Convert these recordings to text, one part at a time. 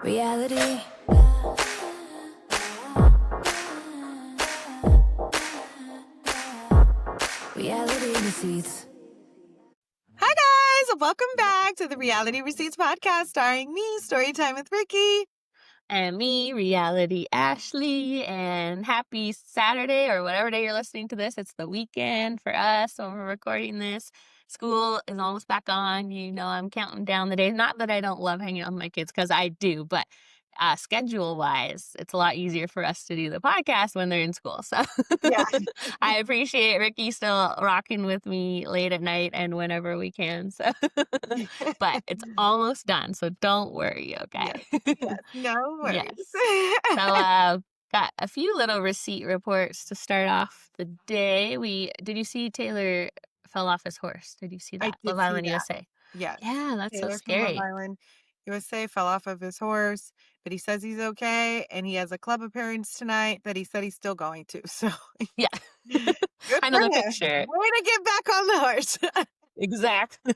Reality. Reality receipts. Hi guys, welcome back to the Reality Receipts podcast starring me, Storytime with Ricky. And me, Reality Ashley, and happy Saturday or whatever day you're listening to this. It's the weekend for us when we're recording this. School is almost back on. You know, I'm counting down the days. Not that I don't love hanging out with my kids, because I do, but schedule-wise, it's a lot easier for us to do the podcast when they're in school. So Yeah. I appreciate Ricky still rocking with me late at night and whenever we can. So, but it's almost done, so don't worry, okay? Yes, no worries. Yes. So, got a few little receipt reports to start off the day. Did you see Taylor fell off his horse? Did you see I that? did Love see Island that. USA. Yes. Yeah, that's so Taylor from Love scary. Island USA fell off of his horse, but he says he's okay, and he has a club appearance tonight that he said he's still going to. So Yeah. good I know for the him. picture. Way to get back on the horse. Exactly.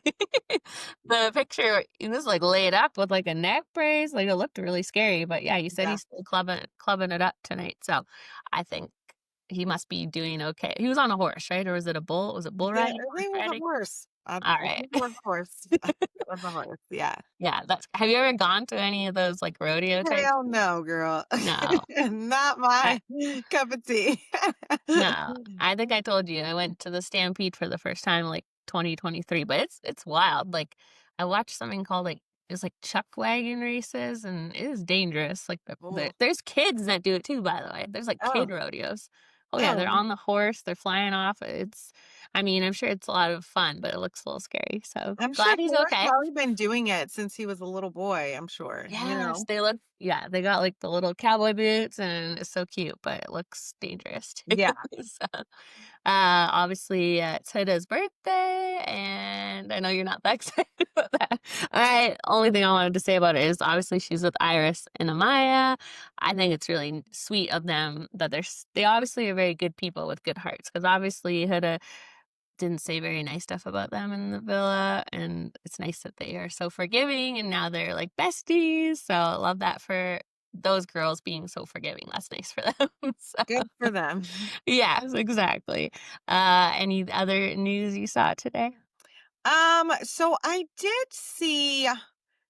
The picture, he was like laid up with like a neck brace. Like it looked really scary. But yeah, you said Yeah. he's still clubbing it up tonight. So I think he must be doing okay. He was on a horse, right? Or was it a bull? Was it bull Yeah, riding? I think it was a horse. All right. It was a horse. It was a horse. Yeah. Yeah, have you ever gone to any of those like rodeo type? Hell no, girl. No. Not my cup of tea. No. I think I told you I went to the Stampede for the first time like 2023, but it's wild. Like I watched something called like it was like chuck wagon races, and it is dangerous. Like Oh. there's kids that do it too, by the way. There's like kid Oh. rodeos. Oh yeah, they're on the horse, they're flying off. I mean, I'm sure it's a lot of fun, but it looks a little scary. So I'm sure glad he's Taylor's okay. probably been doing it since he was a little boy, I'm sure. Yes, they got like the little cowboy boots, and it's so cute, but it looks dangerous too. Yeah. So, obviously, it's Huda's birthday, and I know you're not that excited about that. Only thing I wanted to say about it is obviously she's with Iris and Amaya. I think it's really sweet of them that they obviously are very good people with good hearts, because obviously Huda didn't say very nice stuff about them in the villa, and it's nice that they are so forgiving and now they're like besties. So I love that for those girls being so forgiving. That's nice for them. So, Good for them. yes, exactly. Any other news you saw today? So I did see.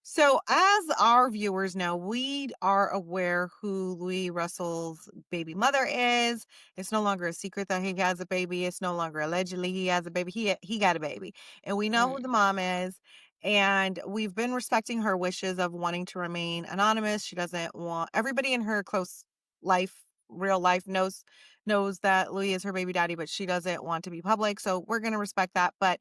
So as our viewers know, we are aware who Louie Russell's baby mother is. It's no longer a secret that he has a baby. It's no longer allegedly he has a baby. He got a baby, and we know who the mom is. And we've been respecting her wishes of wanting to remain anonymous. She doesn't want everybody in her close life, real life knows that Louie is her baby daddy, but she doesn't want to be public. So we're gonna respect that. But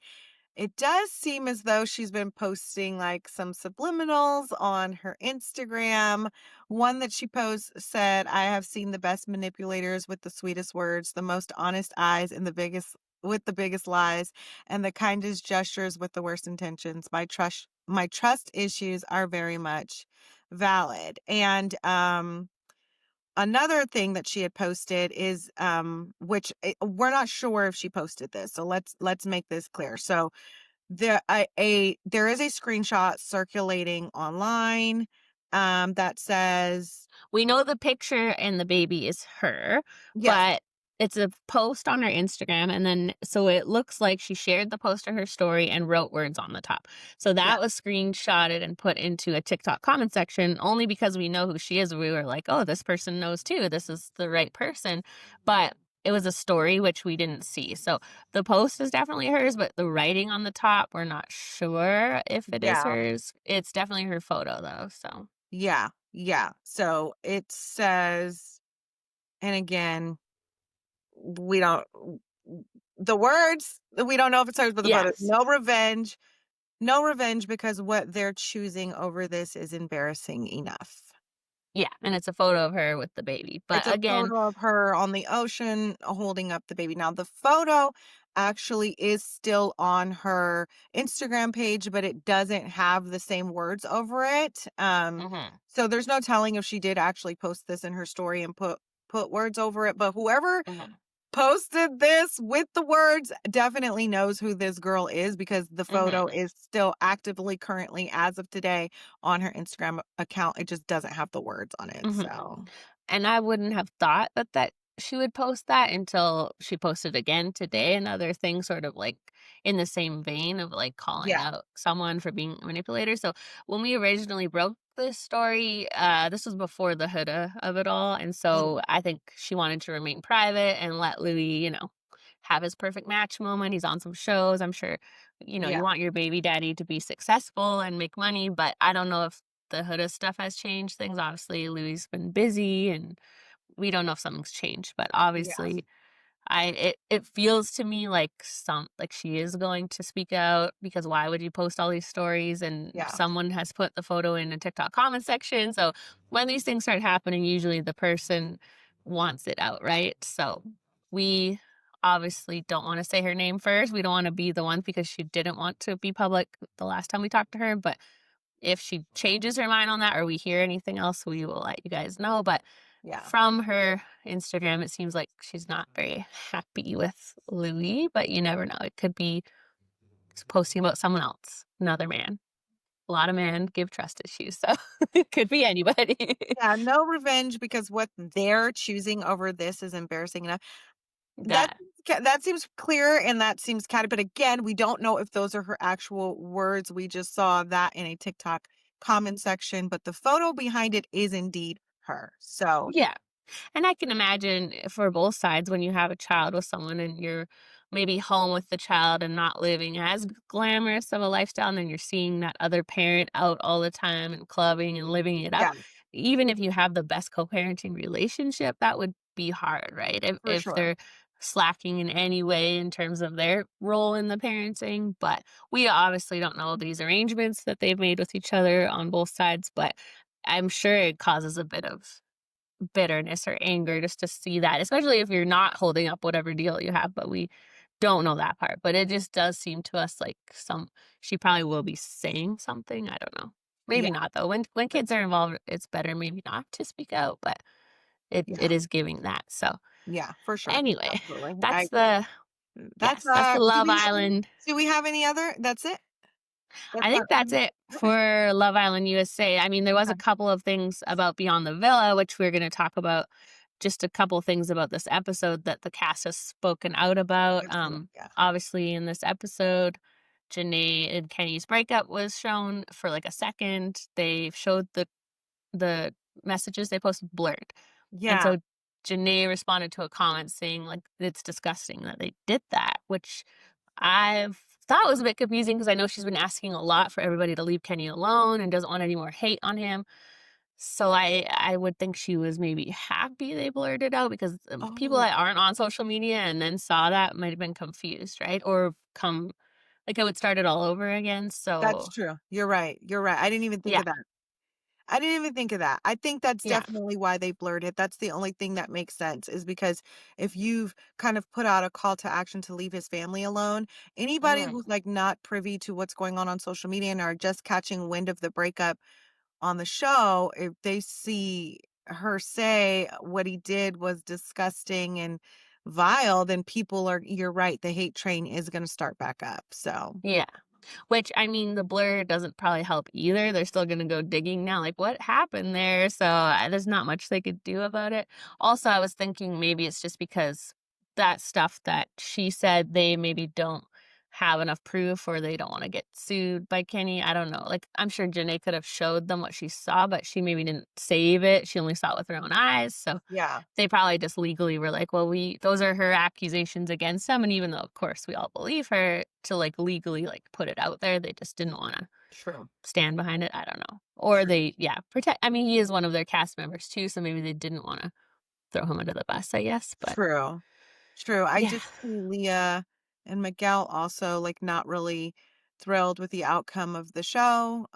it does seem as though she's been posting like some subliminals on her Instagram. One that she posts said, "I have seen the best manipulators with the sweetest words, the most honest eyes, and the biggest lies, and the kindest gestures with the worst intentions. My trust issues are very much valid." And another thing that she had posted is we're not sure if she posted this, so let's make this clear. So there is a screenshot circulating online that says, We know the picture and the baby is her, yes, but it's a post on her Instagram, and then so it looks like she shared the post to her story and wrote words on the top. So that yeah, was screenshotted and put into a TikTok comment section only because we know who she is. We were like, oh, this person knows too. This is the right person. But it was a story which we didn't see. So the post is definitely hers, but the writing on the top, we're not sure if it is yeah, hers. It's definitely her photo though. So yeah. So it says, and again, we don't the words, we don't know if it's hers, but the photos. yes. No revenge, because what they're choosing over this is embarrassing enough. Yeah, and it's a photo of her with the baby. But It's a again, photo of her on the ocean holding up the baby. Now, the photo actually is still on her Instagram page, but it doesn't have the same words over it. So there's no telling if she did actually post this in her story and put words over it. But whoever posted this with the words, definitely knows who this girl is because the photo Mhm. is still actively currently as of today on her Instagram account. It just doesn't have the words on it. Mhm. So And I wouldn't have thought that she would post that until she posted again today, another thing sort of, like, in the same vein of, like, calling yeah. out someone for being a manipulator. So, when we originally broke this story, this was before the Huda of it all, and so Mm, I think she wanted to remain private and let Louis, have his perfect match moment. He's on some shows. I'm sure, yeah. you want your baby daddy to be successful and make money, but I don't know if the Huda stuff has changed things. Obviously, Louis's been busy and we don't know if something's changed, but Yeah. obviously it feels to me like she is going to speak out because why would you post all these stories and Yeah. someone has put the photo in a TikTok comment section. So when these things start happening, usually the person wants it out, right? So we obviously don't want to say her name first. We don't want to be the one because she didn't want to be public the last time we talked to her, but if she changes her mind on that or we hear anything else, we will let you guys know. But Yeah. from her Instagram, it seems like she's not very happy with Louis, but you never know. It could be posting about someone else, another man. A lot of men give trust issues, so it could be anybody. Yeah. No revenge because what they're choosing over this is embarrassing enough. That that, that seems clear and that seems catty, but again, we don't know if those are her actual words. We just saw that in a TikTok comment section, but the photo behind it is indeed her. So, yeah. And I can imagine for both sides when you have a child with someone and you're maybe home with the child and not living as glamorous of a lifestyle, and then you're seeing that other parent out all the time and clubbing and living it up. yeah, Even if you have the best co-parenting relationship, that would be hard, right? for If sure. they're slacking in any way in terms of their role in the parenting. But we obviously don't know these arrangements that they've made with each other on both sides, but I'm sure it causes a bit of bitterness or anger just to see that, especially if you're not holding up whatever deal you have, but we don't know that part. But it just does seem to us like she probably will be saying something. I don't know. Yeah, Maybe not though. When kids are involved, it's better maybe not to speak out, but it yeah, is giving that. So yeah, for sure. anyway, Absolutely. I that's agree. the That's that's the Love do Island. we have any other? That's it? That's I our think that's only it okay. for Love Island USA. I mean, there was a Okay. couple of things about Beyond the Villa, which we're going to talk about. Just a couple things about this episode that the cast has spoken out about. Absolutely. Yeah. Obviously, in this episode, Janae and Kenny's breakup was shown for like a second. They showed the messages they posted blurred, and Yeah. so Janae responded to a comment saying like it's disgusting that they did that, which I've thought was a bit confusing because I know she's been asking a lot for everybody to leave Kenny alone and doesn't want any more hate on him. So I would think she was maybe happy they blurred it out because people Oh, that aren't on social media and then saw that might have been confused, right? Or come like it would start it all over again. that's So true. You're right. You're right. I didn't even think yeah, of that. I didn't even think of that. I think that's yeah, definitely why they blurred it. That's the only thing that makes sense is because if you've kind of put out a call to action to leave his family alone, anybody hmm who's like not privy to what's going on social media and are just catching wind of the breakup on the show, if they see her say what he did was disgusting and vile, then people are, you're right, the hate train is going to start back up. So, yeah. Which, I mean, the blur doesn't probably help either. They're still gonna go digging now, like, "What happened there?" So, there's not much they could do about it. Also, I was thinking maybe it's just because that stuff that she said, they maybe don't have enough proof or they don't wanna get sued by Kenny, I don't know. Like, I'm sure Janae could have showed them what she saw, but she maybe didn't save it. She only saw it with her own eyes, so yeah, they probably just legally were like, "Well, we those are her accusations against him," and even though, of course, we all believe her, to, like, legally, like, put it out there, they just didn't wanna true, stand behind it, I don't know. Or true, they yeah, protect I mean, he is one of their cast members too, so maybe they didn't wanna throw him under the bus, I guess, but true. True. I yeah. just see Leah and Miguel also like not really thrilled with the outcome of the show.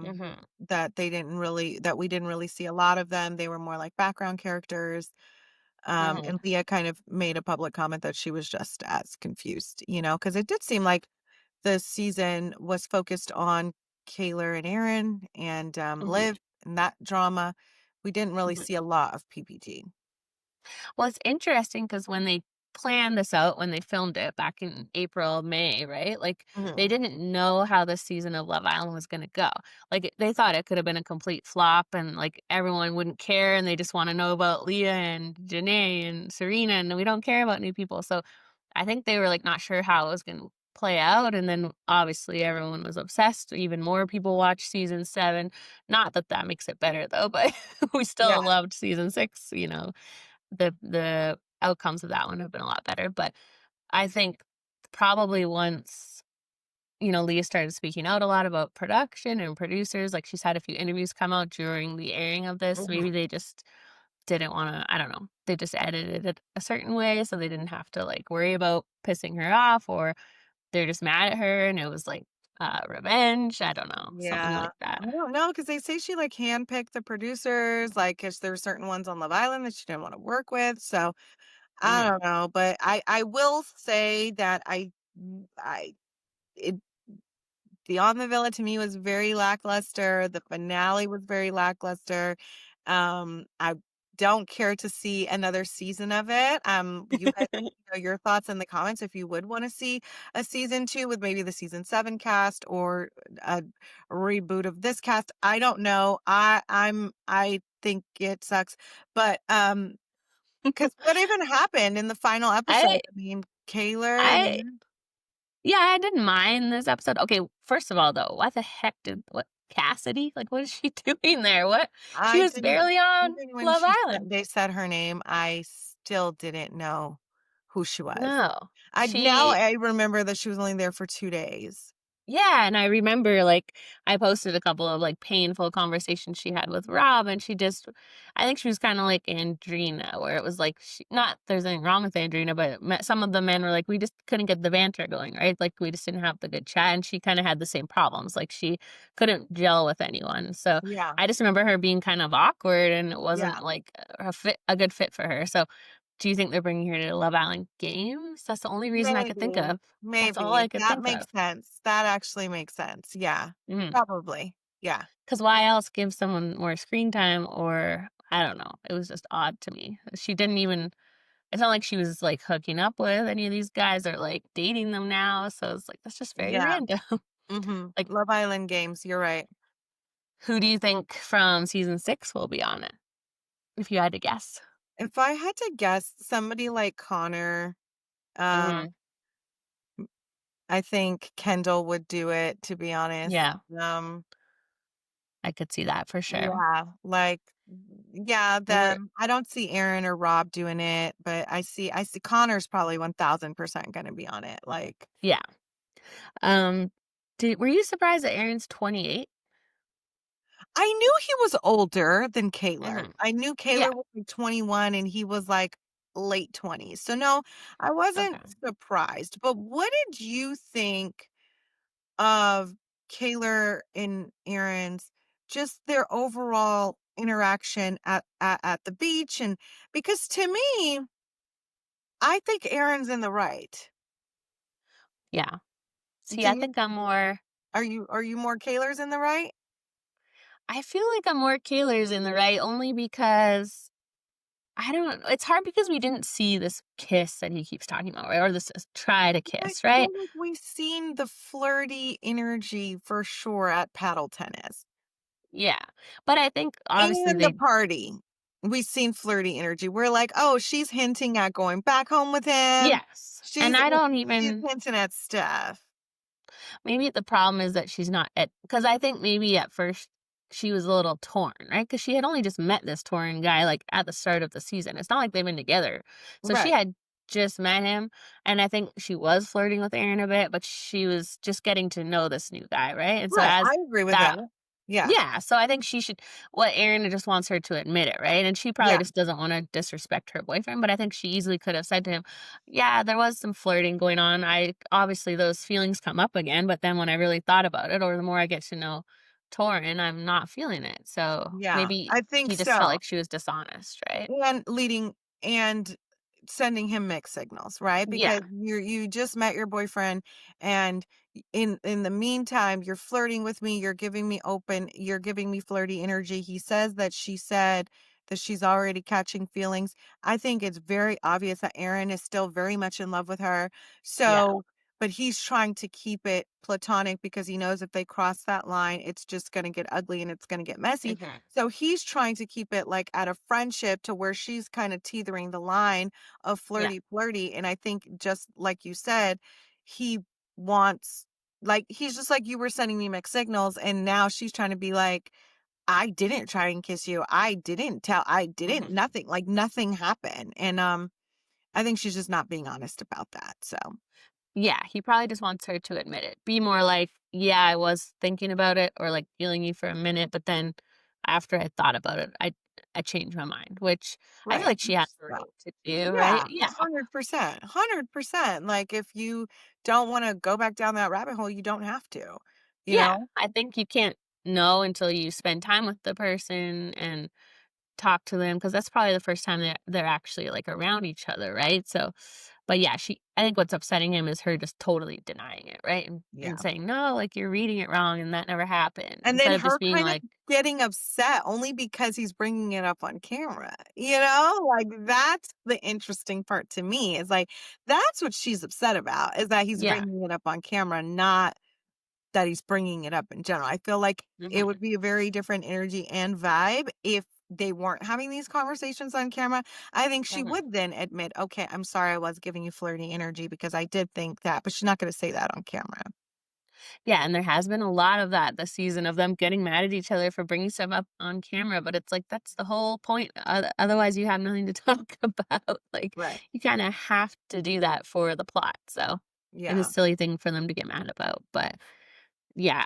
Mhm, That we didn't really see a lot of them. They were more like background characters. mhm, And Leah kind of made a public comment that she was just as confused, because it did seem like the season was focused on Kaylor and Aaron and mhm, Liv and that drama. We didn't really mhm. see a lot of PPG. Well, it's interesting because when they planned this out when they filmed it back in April, May, right? Like, they Mhm. didn't know how this season of Love Island was gonna go. Like, they thought it could have been a complete flop and, like, everyone wouldn't care and they just wanna know about Leah and Janae and Serena, and we don't care about new people. So, I think they were, like, not sure how it was gonna play out, and then, obviously, everyone was obsessed. Even more people watched season 7. Not that that makes it better, though, but we Yeah. still loved season 6, you know? The outcomes of that one have been a lot better, but I think probably once, Leah started speaking out a lot about production and producers, like, she's had a few interviews come out during the airing of this, maybe Mhm. they just didn't wanna, I don't know, they just edited it a certain way so they didn't have to, like, worry about pissing her off, or they're just mad at her and it was, like, revenge, I don't know, something Yeah. like that. I don't know, because they say she, like, handpicked the producers, like, 'cause there's certain ones on Love Island that she didn't wanna work with, so I Mhm. don't know, but I will say that I it Beyond the Villa to me was very lackluster. The finale was very lackluster. I don't care to see another season of it. You guys let me know your thoughts in the comments if you would want to see a season 2 with maybe the season 7 cast or a reboot of this cast. I don't know. I think it sucks, but because what even happened in the final episode? I I mean, Kaylor and I Aaron? Yeah, I didn't mind this episode. Okay, first of all, though, what the heck did what Cassidy? Like, what is she doing there? What? She I was didn't barely on Even when Love Island. they said her name, I still didn't know who she was. No. Now She I remember that she was only there for 2 days. Yeah, and I remember, like, I posted a couple of, like, painful conversations she had with Rob, and I think she was kinda like Andrina, where it was like not there's anything wrong with Andrina, but some of the men were like, "We just couldn't get the banter going," right? Like, we just didn't have the good chat, and she kinda had the same problems, like, she couldn't gel with anyone, so Yeah, I just remember her being kind of awkward, and it yeah. wasn't, like, a good fit for her, so do you think they're bringing her to Love Island Games? That's the only reason I could think Maybe, of. That's all maybe. I could That think makes of. sense. That actually makes sense. Yeah, Mhm. probably. Yeah, 'Cause why else give someone more screen time, or I don't know, it was just odd to me. She didn't even It's not like she was, like, hooking up with any of these guys or, like, dating them now, so it's like, that's just very yeah. random. Mhm. Like, Love Island Games, you're right. who do you think from season 6 will be on it, if you had to guess? If I had to guess, somebody like Connor, um Mhm. I think Kendall would do it, to be honest. Yeah, I could see that for sure. Yeah, like, yeah, We're them. I don't see Aaron or Rob doing it, but I see Connor's probably 1000% gonna be on it, like Yeah. Um, were you surprised that Aaron's 28? I knew he was older than Kaylor. Mhm. I knew Yeah, Kaylor was, like, 21 and he was, like, late 20s. So, no, I wasn't okay. surprised, but what did you think of Kaylor and Aaron's just their overall interaction at the beach? And because to me, I think Aaron's in the right. Yeah. See, Do I you think I'm more are you more Kaylor's in the right? I feel like I'm more Kaylor's in the right only because I don't it's hard because we didn't see this kiss that he keeps talking about, right? Or this try to I kiss, feel right? like we've seen the flirty energy for sure at paddle tennis. Yeah. But I think obviously And the they party. We've seen flirty energy. We're like, "Oh, she's hinting at going back home with him. yes. And She's I don't she's even hinting at stuff." maybe the problem is that she's not at because I think maybe at first she was a little torn, right? Because she had only just met this torn guy like at the start of the season. It's not like they've been together. So she Right. had just met him. And I think she was flirting with Aaron a bit, but she was just getting to know this new guy, right? And so Right, as I agree with that. that Yeah. Yeah, so I think she should Aaron just wants her to admit it, right? And she probably Yeah. just doesn't wanna disrespect her boyfriend, but I think she easily could have said to him, "Yeah, there was some flirting going on. I obviously those feelings come up again, but then when I really thought about it, or the more I get to know Torrin, I'm not feeling it." So Yeah. maybe I think he just felt so. like she was dishonest, right? And leading and sending him mixed signals, right? Yeah, Because you just met your boyfriend and in the meantime, you're flirting with me, you're giving me flirty energy. He says that she said that she's already catching feelings. I think it's very obvious that Aaron is still very much in love with her. Yeah. So, but he's trying to keep it platonic because he knows if they cross that line, it's just going to get ugly and it's going to get messy. Mhm. So he's trying to keep it like at a friendship to where she's kind of teetering the line of Yeah. flirty. And I think just like you said, he wants, like, he's just like, you were sending me mixed signals. And now she's trying to be like, I didn't try and kiss you. I didn't, Mhm. nothing, like nothing happened. And, I think she's just not being honest about that. So, Yeah, he probably just wants her to admit it. Be more like, "Yeah, I was thinking about it," or, like, feeling you for a minute, but then after I thought about it, I changed my mind, which I feel right. like she has the So, right to do, right? yeah, Yeah. 100%. 100%. Like, if you don't want to go back down that rabbit hole, you don't have to, you Yeah, know? I think you can't know until you spend time with the person and talk to them, because that's probably the first time they're actually, like, around each other, right? So but yeah, I think what's upsetting him is her just totally denying it, right? And Yeah. saying, "No, like, you're reading it wrong, and that never happened," And then instead of just her being kind of like, getting upset only because he's bringing it up on camera, you know? Like, that's the interesting part to me is like, that's what she's upset about is that he's yeah, bringing it up on camera, not that he's bringing it up in general. I feel like it mhm, would be a very different energy and vibe if they weren't having these conversations on camera. I think she mhm. would then admit, okay, I'm sorry I was giving you flirty energy because I did think that, but she's not going to say that on camera. Yeah, and there has been a lot of that this season of them getting mad at each other for bringing stuff up on camera, but it's like, that's the whole point, otherwise you have nothing to talk about, like, Right. you kinda have to do that for the plot, so it's a Yeah. silly thing for them to get mad about, but, yeah,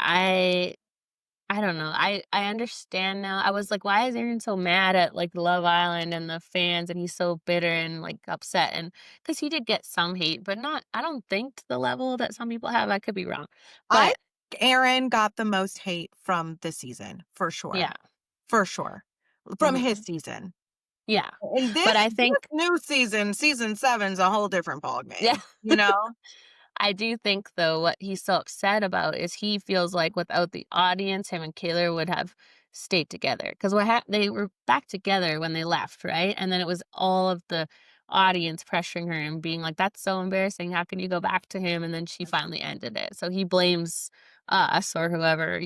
I don't know, I understand now. I was like, "Why is Aaron so mad at, like, Love Island and the fans, and he's so bitter and, like, upset?" And because he did get some hate, but not I don't think to the level that some people have, I could be wrong, I but think Aaron got the most hate from this season, for sure. yeah. For sure. From his Mhm. season. Yeah, And but I this think new season, season 7's a whole different yeah, ballgame, you know? I do think though what he's so upset about is he feels like without the audience, him and Kaylor would have stayed together. Because they were back together when they left, right? And then it was all of the audience pressuring her and being like, "That's so embarrassing. How can you go back to him?" And then she finally ended it. So he blames us or whoever,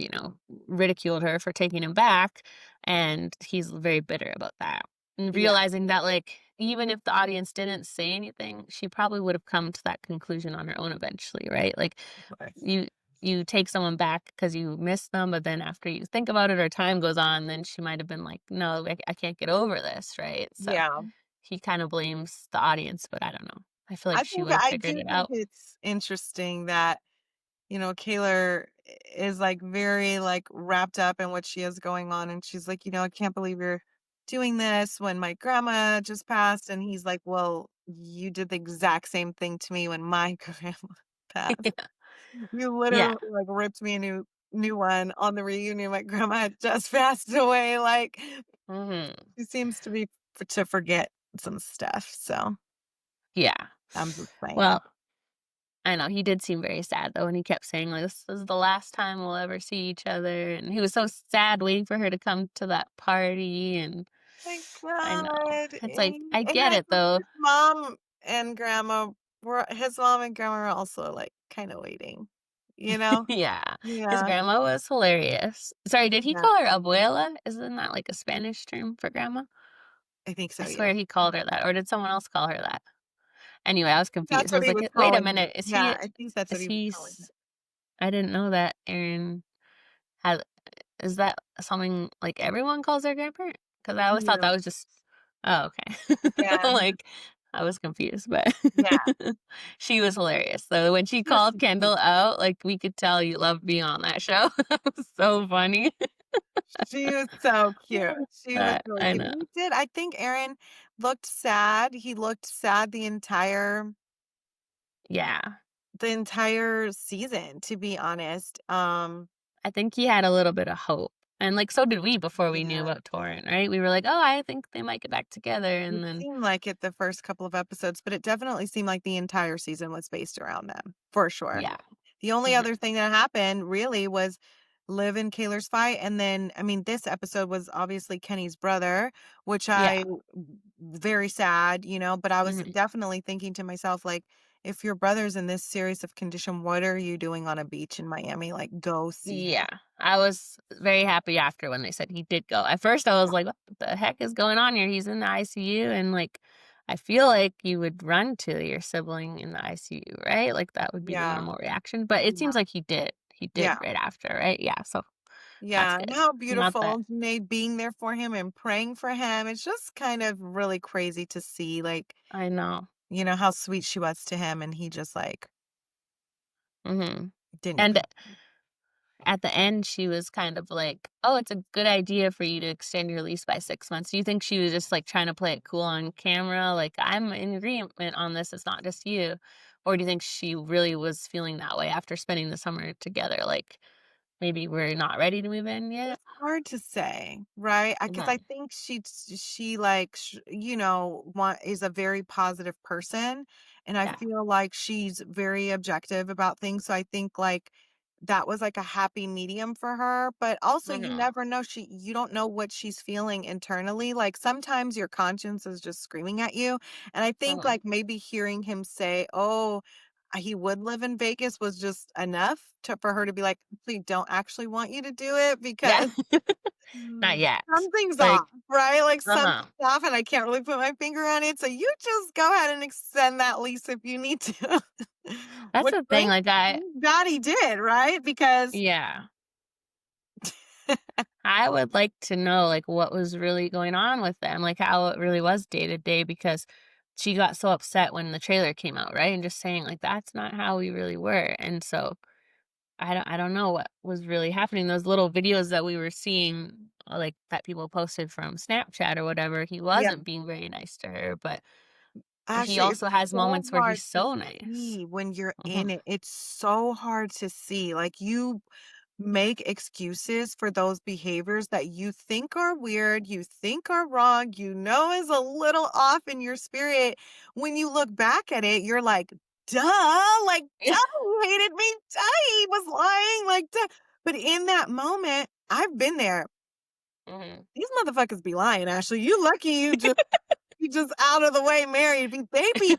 ridiculed her for taking him back, and he's very bitter about that. And Yeah, realizing that, like, even if the audience didn't say anything, she probably would have come to that conclusion on her own eventually, right? Like, of course. you you take someone back because you miss them, but then after you think about it or time goes on, then she might have been like, "No, I can't get over this," right? So, Yeah. he kinda blames the audience, but I don't know. I feel like I she think would have I figured do it think out. it's interesting that, Kaylor is, like, very, like, wrapped up in what she has going on, and she's like, "I can't believe you're doing this when my grandma just passed," and he's like, "Well, you did the exact same thing to me when my grandma passed. You Yeah. literally, like, ripped me a new one on the reunion. My grandma had just passed away." Like, Mhm. she seems to be to forget some stuff, so Yeah. I'm just saying. Well, I know, he did seem very sad though, and he kept saying, like, "This is the last time we'll ever see each other," and he was so sad waiting for her to come to that party, and My I know. god, It's like, I and get I it think though. his mom and grandma were also, like, kinda waiting, you know? Yeah. His Yeah, grandma was hilarious. Sorry, did he yeah, call her abuela? Isn't that like a Spanish term for grandma? I think I so, yeah. swear he called her that, or did someone else call her that? Anyway, I was That's confused. I what was he like, was "Wait a calling her. minute, Yeah, I think that's what is he was he calling her. s I didn't know that Aaron had is that something, like, everyone calls their grandparent? Because I always thought Yeah, that was just oh, okay. yeah, Like, I was confused, but yeah. she was hilarious. So when she She was called so cute. Kendall out, like, we could tell you loved being on that show. That was so funny. She was so cute. She was really I cute. know. And he did, I think Aaron looked sad. He looked sad Yeah. the entire season, to be honest. I think he had a little bit of hope. And, like, so did we before we knew Yeah. about Torrent, right? We were like, "Oh, I think they might get back together," It and then seemed like it the first couple of episodes, but it definitely seemed like the entire season was based around them, for sure. yeah. The only Mhm. other thing that happened really was live in Kaylor's fight. And then, I mean, this episode was obviously Kenny's brother, which Yeah. very sad, but I was Mhm. definitely thinking to myself, like, if your brother's in this serious of condition, what are you doing on a beach in Miami? Like, go see him. Yeah. I was very happy after when they said he did go. At first, I was like, "What the heck is going on here? He's in the ICU," and, like, I feel like you would run to your sibling in the ICU, right? Like, that would be the Yeah. normal reaction, but it Yeah. seems like he did. He did Yeah. right after, right? Yeah, so that's Yeah. And good. how Not that beautiful Janae being there for him and praying for him. It's just kind of really crazy to see, like, I know. how sweet she was to him. And he just, like, Mhm. didn't. And at the end, she was kind of like, "Oh, it's a good idea for you to extend your lease by 6 months." Do you think she was just, like, trying to play it cool on camera? Like, "I'm in agreement on this, it's not just you." Or do you think she really was feeling that way after spending the summer together? Like, maybe we're not ready to move in yet? It's hard to say, right? Because I Mhm. think she like is a very positive person, and I Yeah. feel like she's very objective about things. So I think like that was like a happy medium for her. But also, you Mhm. never know. You don't know what she's feeling internally. Like sometimes your conscience is just screaming at you, and I think Mhm. like maybe hearing him say, "Oh." He would live in Vegas was just enough for her to be like, "We don't actually want you to do it Yeah. because Not yet. something's Like off," right? Like uh-huh. something's off and I can't really put my finger on it. So you just go ahead and extend that lease if you need to. That's Which the thing, like, thank God he did, right? Because yeah. I would like to know, like, what was really going on with them, like, how it really was day to day because she got so upset when the trailer came out, right? And just saying, like, "That's not how we really were." And so I don't know what was really happening. Those little videos that we were seeing, like, that people posted from Snapchat or whatever, he yeah, wasn't being very nice to her, but he actually, it's also has so moments where hard he's to so nice. see when you're in Mhm. it. It's so hard to see. Like you make excuses for those behaviors that you think are weird, you think are wrong, is a little off in your spirit. When you look back at it, you're like, duh, like, duh, Yeah. he hated me, duh, he was lying, like, duh. But in that moment, I've been there. Mhm. These motherfuckers be lying, Ashley. You lucky you just out of the way married. They be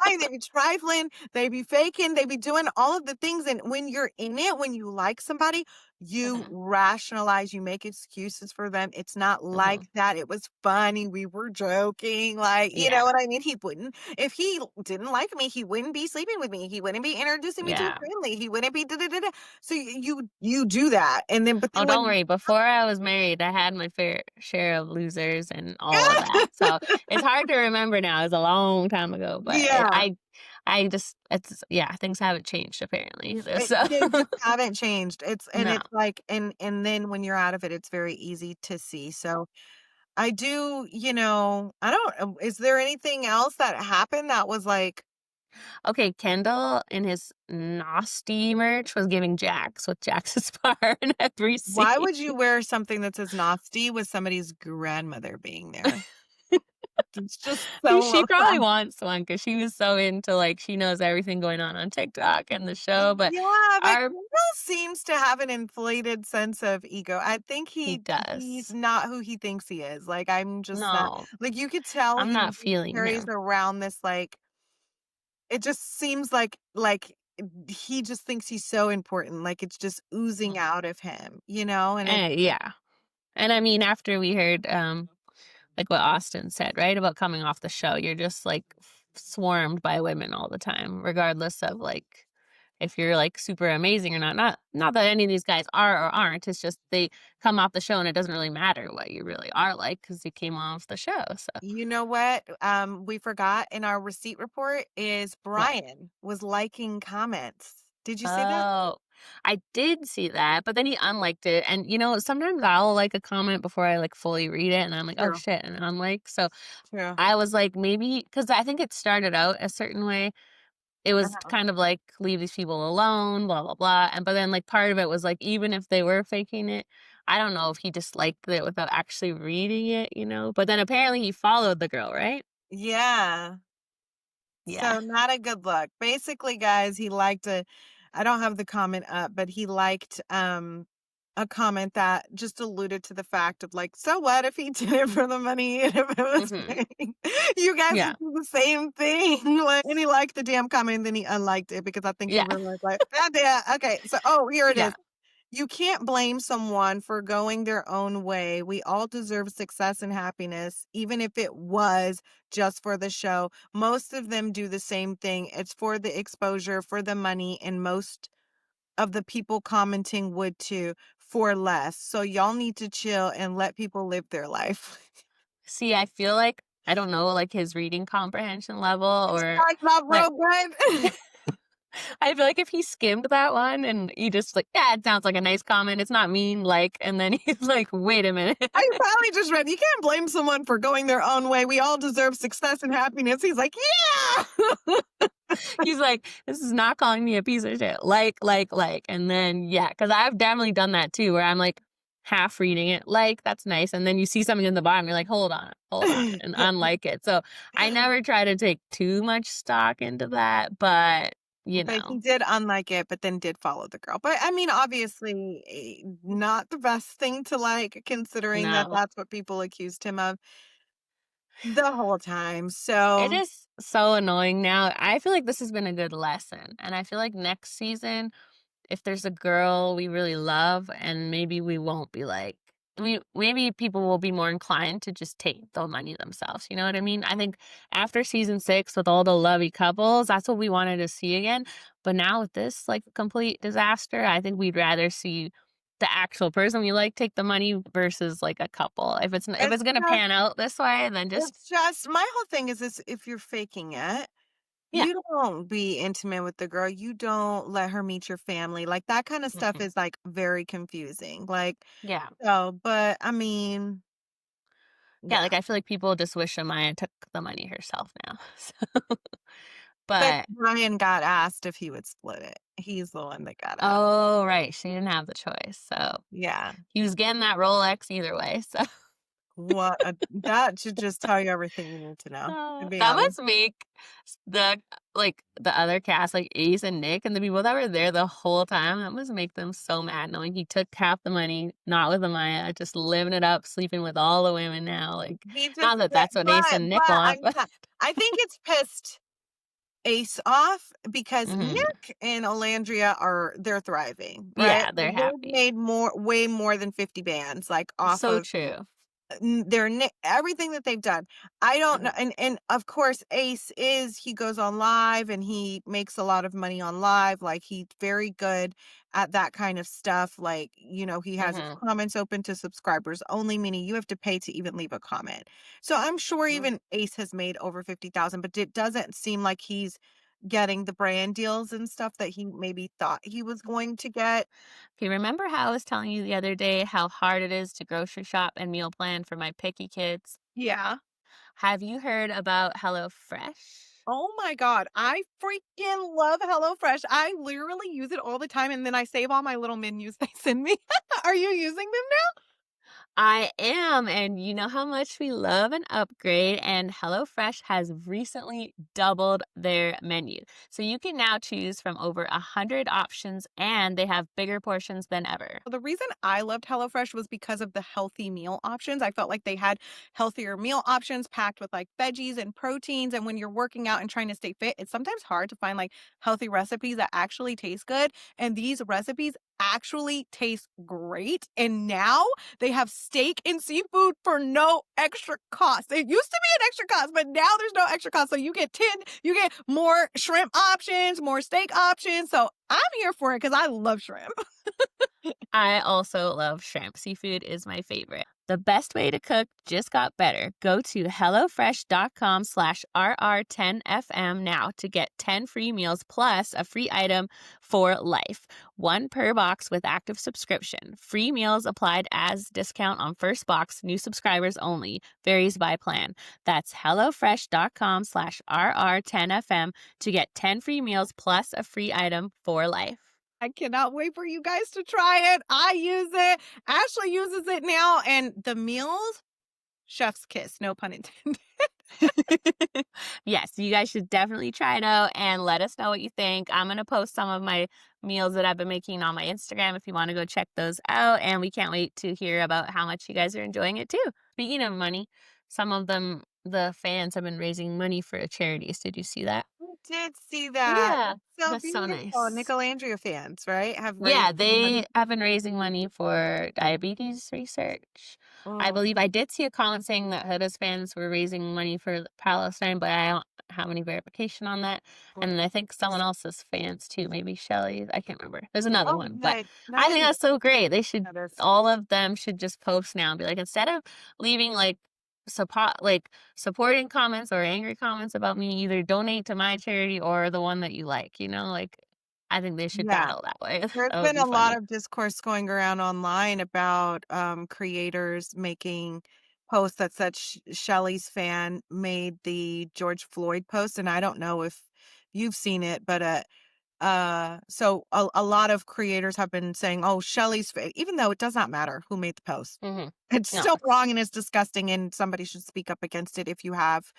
lying, they be trifling, they be faking, they be doing all of the things. And when you're in it, when you like somebody, you Mhm. rationalize, you make excuses for them. It's not like Mhm. that. It was funny. We were joking. Like, you Yeah. know what I mean? He wouldn't, if he didn't like me, he wouldn't be sleeping with me. He wouldn't be introducing me to his Yeah. family. He wouldn't be da da da da. So you do that. And then, but Oh, then don't when, worry. Before I was married, I had my fair share of losers and all of that. So it's hard to remember now. It's a long time ago, but yeah. I just, it's, yeah, things haven't changed apparently. So, They just haven't changed. no. It's like and then when you're out of it, it's very easy to see. So I do, I don't is there anything else that happened that was like, Okay. Kendall in his nasty merch was giving Jax with Jax's bar in every scene. why would you wear something that says nasty with somebody's grandmother being there? It's just so She low probably class. wants one because she was so into, like, she knows everything going on TikTok and the show, but Yeah, but our Kendall seems to have an inflated sense of ego. I think he he's does. not who he thinks he is. Like I'm just not No, like you could tell I'm he not feeling carries him. around this like it just seems like he just thinks he's so important, like, it's just oozing Mhm. out of him, and it Yeah, and I mean, after we heard, like what Austin said, right, about coming off the show, you're just, like, swarmed by women all the time, regardless of, like, if you're, like, super amazing or not. Not that any of these guys are or aren't, it's just they come off the show and it doesn't really matter what you really are like because you came off the show, so you know what, we forgot in our receipt report is what? Brian was liking comments. Did you see that? Oh, I did see that, but then he unliked it, and, sometimes I'll like a comment before I, like, fully read it, and I'm like, "Oh, True, shit," and unlike, so true. I was like, maybe because I think it started out a certain way. It was Uh-huh. kind of like, "Leave these people alone, blah, blah, blah," and but then, like, part of it was, like, even if they were faking it, I don't know if he disliked it without actually reading it, but then apparently he followed the girl, right? Yeah. Yeah. So not a good look. Basically, guys, he liked a I don't have the comment up, but he liked a comment that just alluded to the fact of like, so what if he did it for the money and if it was fake? You guys Yeah. would do the same thing. Like, and he liked the damn comment and then he unliked it because I think he Yeah. realized like, ah, yeah, okay. So, here it Yeah. is. You can't blame someone for going their own way. We all deserve success and happiness, even if it was just for the show. Most of them do the same thing. It's for the exposure, for the money, and most of the people commenting would too, for less. So y'all need to chill and let people live their life. See, I feel like I don't know, like, his reading comprehension level or That's not like real good. I feel like if he skimmed that one and he just like, "Yeah, it sounds like a nice comment, it's not mean, like," and then he's like, "Wait a minute." I probably just read, you can't blame someone for going their own way. We all deserve success and happiness. He's like, yeah. He's like, "This is not calling me a piece of shit." Like, and then yeah, because I've definitely done that too, where I'm like half reading it, like, "That's nice," and then you see something in the bottom, you're like, hold on," and unlike it. So I never try to take too much stock into that, but, you But he know, did unlike it, but then did follow the girl. But I mean, obviously, not the best thing to like, considering that no. that's what people accused him of the whole time. It So is so annoying now. I feel like this has been a good lesson, and I feel like next season, if there's a girl we really love and maybe we won't be like we maybe people will be more inclined to just take the money themselves, you know what I mean? I think after season 6 with all the lovey couples, that's what we wanted to see again, but now with this, like, complete disaster, I think we'd rather see the actual person we like take the money versus, like, a couple. If it's it's gonna just pan out this way, then just it's just my whole thing is this: if you're faking it, yeah. you don't be intimate with the girl. You don't let her meet your family. Like that kind of stuff Mm-mm. is like very confusing. Like, Yeah. but I mean, Yeah, yeah. like, I feel like people just wish Amaya took the money herself now, so But but Ryan got asked if he would split it. He's the one that got asked. oh, right, she didn't have the choice, so Yeah. he was getting that Rolex either way, so That should just tell you everything you need to know, to be that honest. must make the other cast, like Ace and Nick and the people that were there the whole time, that must make them so mad knowing he took half the money, not with Amaya, just living it up, sleeping with all the women now, like, He just not that said, that's what Ace and Nick want, but I think it's pissed Ace off because Mhm. Nick and Olandria they're thriving, right? Yeah, Like they're they've happy. made way more than 50 bands, like off So of true. everything that they've done. I don't know, Mhm, and of course Ace he goes on live and he makes a lot of money on live. Like he's very good at that kind of stuff. Like, he has his mhm. comments open to subscribers only, meaning you have to pay to even leave a comment. So I'm sure Mm. even Ace has made over 50,000, but it doesn't seem like he's getting the brand deals and stuff that he maybe thought he was going to get. Okay, remember how I was telling you the other day how hard it is to grocery shop and meal plan for my picky kids? Yeah. Have you heard about HelloFresh? Oh my god, I freaking love HelloFresh. I literally use it all the time, and then I save all my little menus they send me. Are you using them now? I am, and you know how much we love an upgrade, and HelloFresh has recently doubled their menu. So you can now choose from over 100 options, and they have bigger portions than ever. The reason I loved HelloFresh was because of the healthy meal options. I felt like they had healthier meal options packed with like veggies and proteins. And when you're working out and trying to stay fit, it's sometimes hard to find like healthy recipes that actually taste good. And these recipes actually taste great. And now they have steak and seafood for no extra cost. It used to be an extra cost, but now there's no extra cost. So you get more shrimp options, more steak options. So I'm here for it because I love shrimp. I also love shrimp. Seafood is my favorite. The best way to cook just got better. Go to HelloFresh.com/RR10FM now to get 10 free meals plus a free item for life. One per box with active subscription. Free meals applied as discount on first box. New subscribers only. Varies by plan. That's HelloFresh.com/RR10FM to get 10 free meals plus a free item for life. I cannot wait for you guys to try it. I use it. Ashley uses it now. And the meals, chef's kiss, no pun intended. Yes, you guys should definitely try it out and let us know what you think. I'm gonna post some of my meals that I've been making on my Instagram if you want to go check those out. And we can't wait to hear about how much you guys are enjoying it too. Speaking of money, some of them, the fans have been raising money for charities. Did you see that? I did see that. Yeah, That's so that's so beautiful. nice. Nicolandria fans, right, have raised Yeah, some money. they have been raising money for diabetes research. I Oh, believe I did see a comment saying that Huda's fans were raising money for Palestine, but I don't have any verification on that. right. And then I think someone else's fans too, maybe Shelly. I can't remember. There's another Oh, one, but good. I That think is that's so great. They should, that is all of them should just post now and be like, instead of leaving supporting comments or angry comments about me, either donate to my charity or the one that you like, like I think they should yeah. battle that way. There's That would been be a lot funny. of discourse going around online about, creators making posts that said Shelley's fan made the George Floyd post, and I don't know if you've seen it, but, so a lot of creators have been saying, "Oh, Shelley's fa," even though it does not matter who made the post. Mhm. It's No. still wrong and it's disgusting, and somebody should speak up against it if you have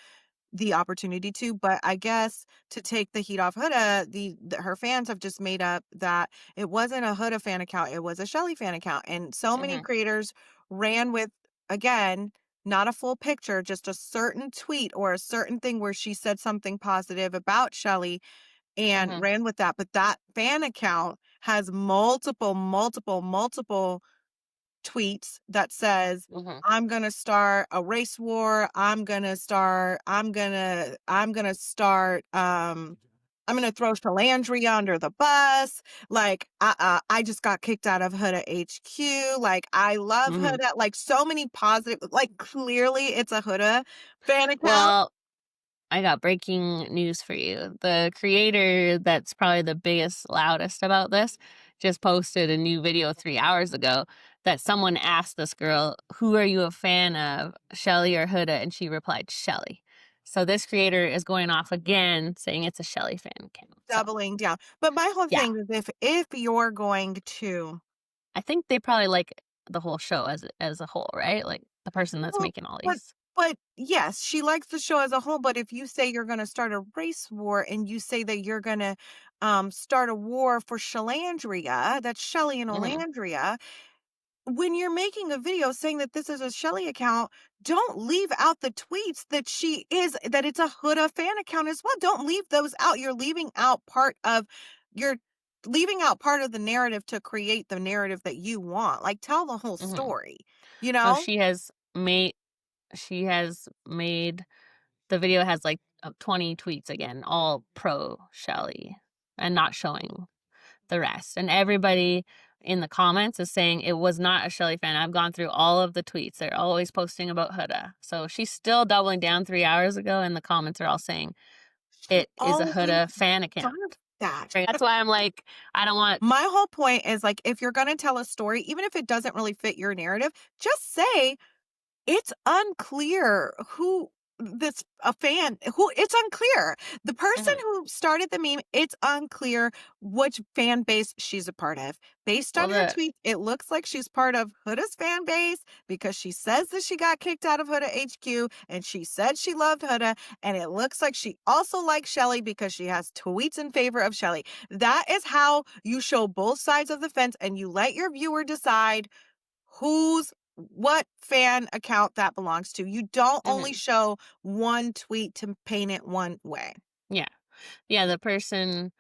the opportunity to. But I guess to take the heat off Huda, her fans have just made up that it wasn't a Huda fan account, it was a Shelley fan account. And so many Mhm. creators ran with, again, not a full picture, just a certain tweet or a certain thing where she said something positive about Shelley and Mhm. ran with that. But that fan account has multiple tweets that says, Mhm. "I'm gonna start a race war. I'm gonna throw Shalandria under the bus. Like, I just got kicked out of Huda HQ. Like, I love Mhm. Huda." Like, so many positive, like, clearly it's a Huda fan account. Well, I got breaking news for you. The creator that's probably the biggest, loudest about this just posted a new video 3 hours ago that someone asked this girl, "Who are you a fan of, Shelly or Huda?" And she replied, "Shelly." So this creator is going off again saying it's a Shelly fan account. So, Doubling down. But my whole yeah. thing is if you're going to I think they probably like the whole show as a whole, right? Like the person that's well, making all but these. but yes, she likes the show as a whole, but if you say you're gonna start a race war and you say that you're gonna, start a war for Shalandria, that's Shelly and Mhm. Olandria, when you're making a video saying that this is a Shelly account, don't leave out the tweets that it's a Huda fan account as well. Don't leave those out. You're leaving out part of the narrative to create the narrative that you want. Like, tell the whole Mhm. story, you Oh, know? she has made the video has like 20 tweets again, all pro Shelly and not showing the rest. And everybody in the comments is saying it was not a Shelly fan. I've gone through all of the tweets. They're always posting about Huda. So she's still doubling down 3 hours ago, and the comments are all saying She it is a always Huda fan account. does that. That's why I'm like, I don't want. My whole point is, like, if you're gonna tell a story, even if it doesn't really fit your narrative, just say, it's unclear who this a fan who it's unclear. The person Mhm. who started the meme, it's unclear which fan base she's a part of. Based Well, on her the tweets, it looks like she's part of Huda's fan base because she says that she got kicked out of Huda HQ and she said she loved Huda. And it looks like she also likes Shelly because she has tweets in favor of Shelly. That is how you show both sides of the fence and you let your viewer decide what fan account that belongs to. You don't only mhm. show one tweet to paint it one way. Yeah. Yeah, the person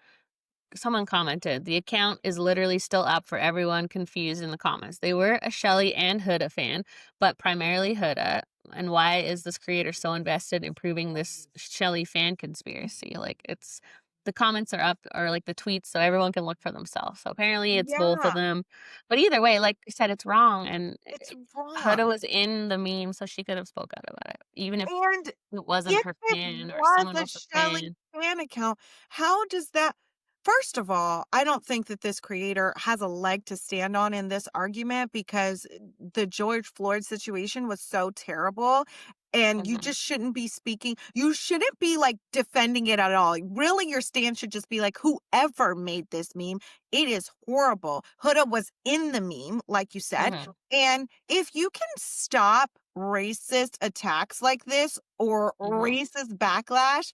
someone commented, the account is literally still up for everyone confused in the comments. They were a Shelly and Huda fan, but primarily Huda. And why is this creator so invested in proving this Shelly fan conspiracy? Like it's the comments are up or like the tweets so everyone can look for themselves. So apparently it's both of Yeah, them. But either way, like I said, it's wrong. And it's Huda wrong. was in the meme, so she could have spoke out about it. Even if And it wasn't if her it fan or was someone a else's Shelly fan. fan account, how does that first of all, I don't think that this creator has a leg to stand on in this argument because the George Floyd situation was so terrible. And you Mhm. just shouldn't be speaking. You shouldn't be like defending it at all. Really, your stance should just be like, whoever made this meme, it is horrible. Huda was in the meme, like you said. Mhm. And if you can stop racist attacks like this or Mhm. racist backlash,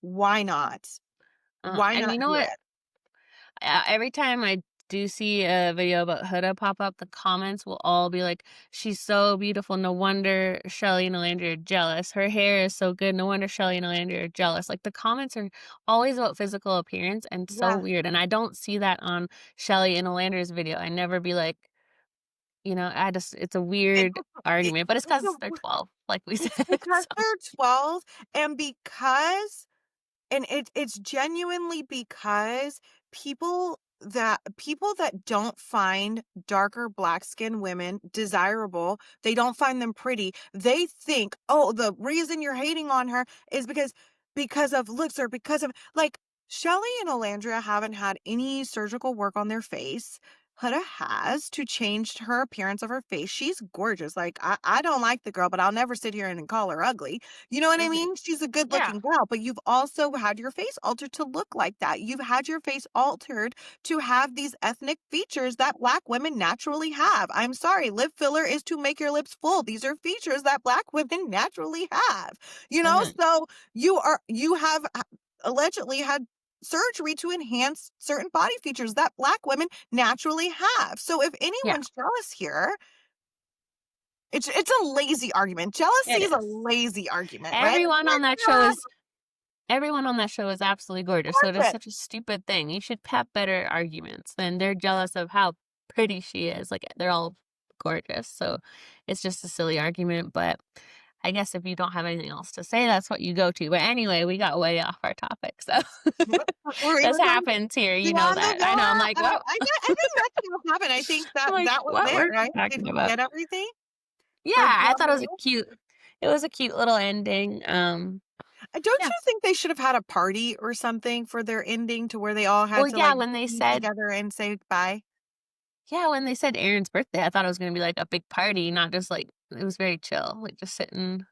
why not? Why And not you know do what? it? Every time I do see a video about Huda pop up, the comments will all be like, "She's so beautiful. No wonder Shelly and Alandria are jealous. Her hair is so good. No wonder Shelly and Alandria are jealous." Like the comments are always about physical appearance and so Yeah. weird. And I don't see that on Shelly and Alandria's video. I never be like, I just it's a It, weird it, argument, but it's it's, because a, they're 12, like we it's said. because So, they're 12 and because and it's genuinely because people that don't find darker black skinned women desirable, they don't find them pretty. They think, oh, the reason you're hating on her is because of looks or because of like Shelly and Alandria haven't had any surgical work on their face. Huda has to change her appearance of her face. She's gorgeous. Like I don't like the girl, but I'll never sit here and call her ugly. You know what I mhm. mean? She's a good Yeah. looking gal, but you've also had your face altered to look like that. You've had your face altered to have these ethnic features that black women naturally have. I'm sorry, lip filler is to make your lips full. These are features that black women naturally have. Mhm. So you have allegedly had surgery to enhance certain body features that black women naturally have. So if Yeah, anyone's jealous here, it's a lazy argument. Jealousy it is a is. lazy argument, right? Everyone You're on that show not is Everyone on that show is absolutely gorgeous, so it is gorgeous. such a stupid thing. You should have better arguments than they're jealous of how pretty she is. Like, they're all gorgeous, so it's just a silly argument, but I guess if you don't have anything else to say, that's what you go to. But anyway, we got way off our topic, so What were we this talking happens here, you know beyond the that. I know, I'm door? like, "What?" I think that's what happened. I think I'm that like, that was "What it, were right? you Did talking we about?" get everything Yeah, for I beyond thought the door? it was a cute little ending, Don't yeah. you think they should have had a party or something for their ending to where they all Well, had to yeah, like when they be said together and say bye? Yeah, when they said Aaron's birthday, I thought it was gonna be, like, a big party, not just, like it was very chill, like, just sitting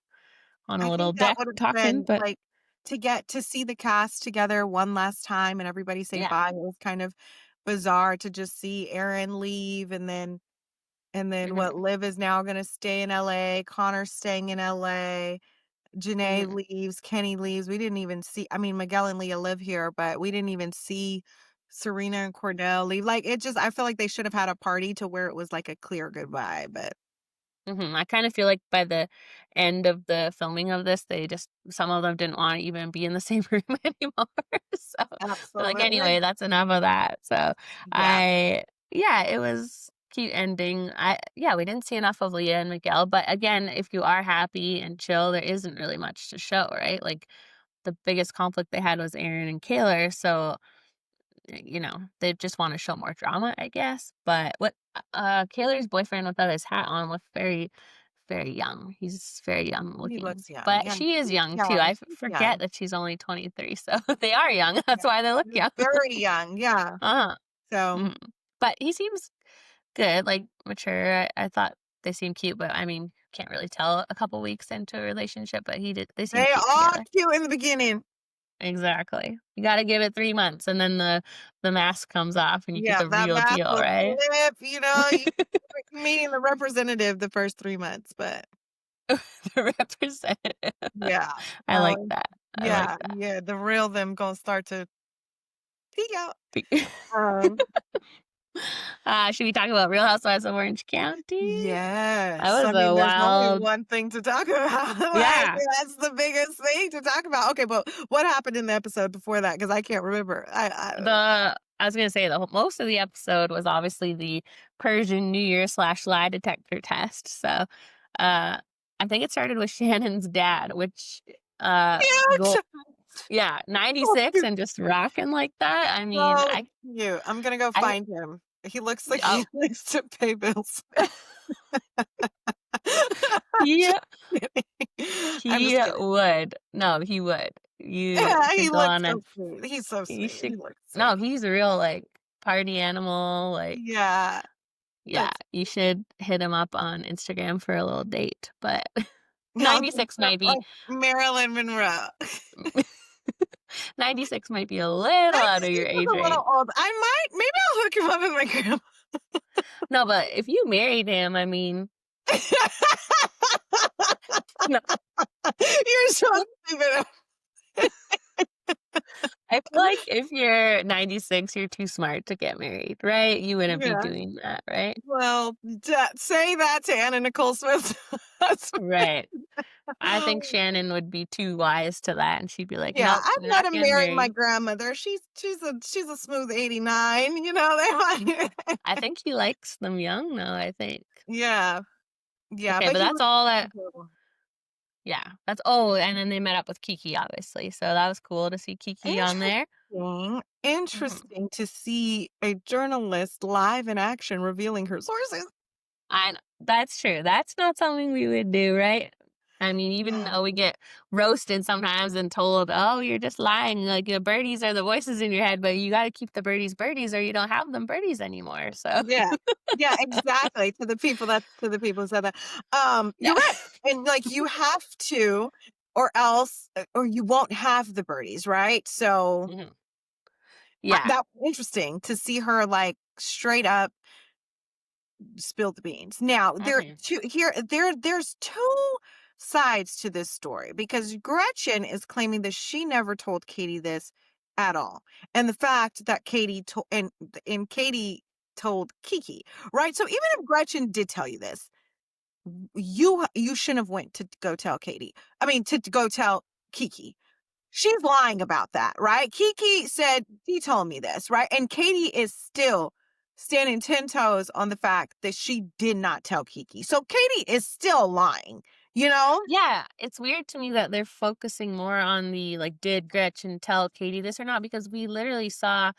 on a I little think that deck would have talking, been but like to get to see the cast together one last time and everybody say yeah. bye. It was kind of bizarre to just see Aaron leave and then what Mhm, Liv is now gonna stay in LA, Connor's staying in LA, Janae mhm, leaves, Kenny leaves. We didn't even see I mean, Miguel and Leah live here, but we didn't even see Serena and Cordell leave. Like, it just I feel like they should have had a party to where it was like a clear goodbye, but mhm, I kinda feel like by the end of the filming of this, some of them didn't wanna even be in the same room anymore, so they're like, absolutely. "Anyway, that's enough of that." So, Yeah. I yeah, it was cute ending. We didn't see enough of Leah and Miguel, but again, if you are happy and chill, there isn't really much to show, right? Like, the biggest conflict they had was Aaron and Kaylor, so, they just wanna show more drama, I guess, but Kaylor's boyfriend without his hat on looked very, very young. He's very young He looking, looks young. but Yeah, she is he's young too. young. I He's forget young. that she's only 23, so they are young. That's why they look Yeah. young. Very young, yeah. Uh-huh. So, Mhm. But he seems good, like, mature. I thought they seemed cute, but, I mean, can't really tell a couple weeks into a relationship, but they seem they cute are together. cute in the beginning. Exactly. You gotta give it 3 months, and then the mask comes off, and you get Yeah, the that real math deal, will right? flip, you meeting the representative the first 3 months, but The representative. yeah. I like that. I like that. Yeah, the real them gonna start to peek out. Be Um, Should we talk about Real Housewives of Orange County? That yes. was I a mean, there's only wild one thing to talk about. Like, Yeah. that's the biggest thing to talk about. Okay, but what happened in the episode before that? Because I can't remember. I was gonna say most of the episode was obviously the Persian New Year / lie detector test. So, I think it started with Shannon's dad, which, go Cute. yeah, So 96 cute. and just rocking like that. I mean, So cute. I'm gonna go I find him. He looks like oh, he likes to pay bills. he Just kidding. I'm he just kidding. would. No, he would. You Yeah, he should go looks on so and sweet. He's so you sweet. He should looks so no, cute. he's a real, like, party animal, like Yeah, yeah, that's you should hit him up on Instagram for a little date, but No, 96 might be like Marilyn Monroe. 96 might be a little out of 96 your is age a little range. old. Maybe I'll hook him up with my grandma. No, but if you married him, I mean, no, You're so stupid. I feel like if you're 96, you're too smart to get married, right? You wouldn't be Yeah. doing that, right? Well, say that to Anna Nicole Smith's husband. Right. I think Shannon would be too wise to that, and she'd be like, Yeah, "Nope, I'd you're let not him getting marry my married." grandmother. She's a smooth 89, you know, they might I think he likes them young though, I think. Yeah, yeah, Okay, but but he that's was all that yeah, that's oh, and then they met up with Kiki, obviously, so that was cool to see Kiki on there. Mhm. interesting to see a journalist live in action revealing her sources. I that's true, that's not something we would do, right? I mean, even Yeah. though we get roasted sometimes and told, "Oh, you're just lying, like, the birdies are the voices in your head, but you gotta keep the birdies birdies or you don't have them birdies anymore," so Yeah. Yeah, exactly, to the people who said that. yeah. You're right, and, like, you have to or else or you won't have the birdies, right? So, Mhm. Yeah. that was interesting to see her, like, straight up spill the beans. Now, Mhm. there's 2 sides to this story because Gretchen is claiming that she never told Katie this at all. And the fact that Katie told and Katie told Kiki, right? So even if Gretchen did tell you this, you shouldn't have went to go tell Katie. I mean to go tell Kiki. She's lying about that, right? Kiki said, "He told me this," right? And Katie is still standing 10 toes on the fact that she did not tell Kiki. So Katie is still lying, you know? Yeah, it's weird to me that they're focusing more on the, like, did Gretchen tell Katie this or not? Because we literally saw,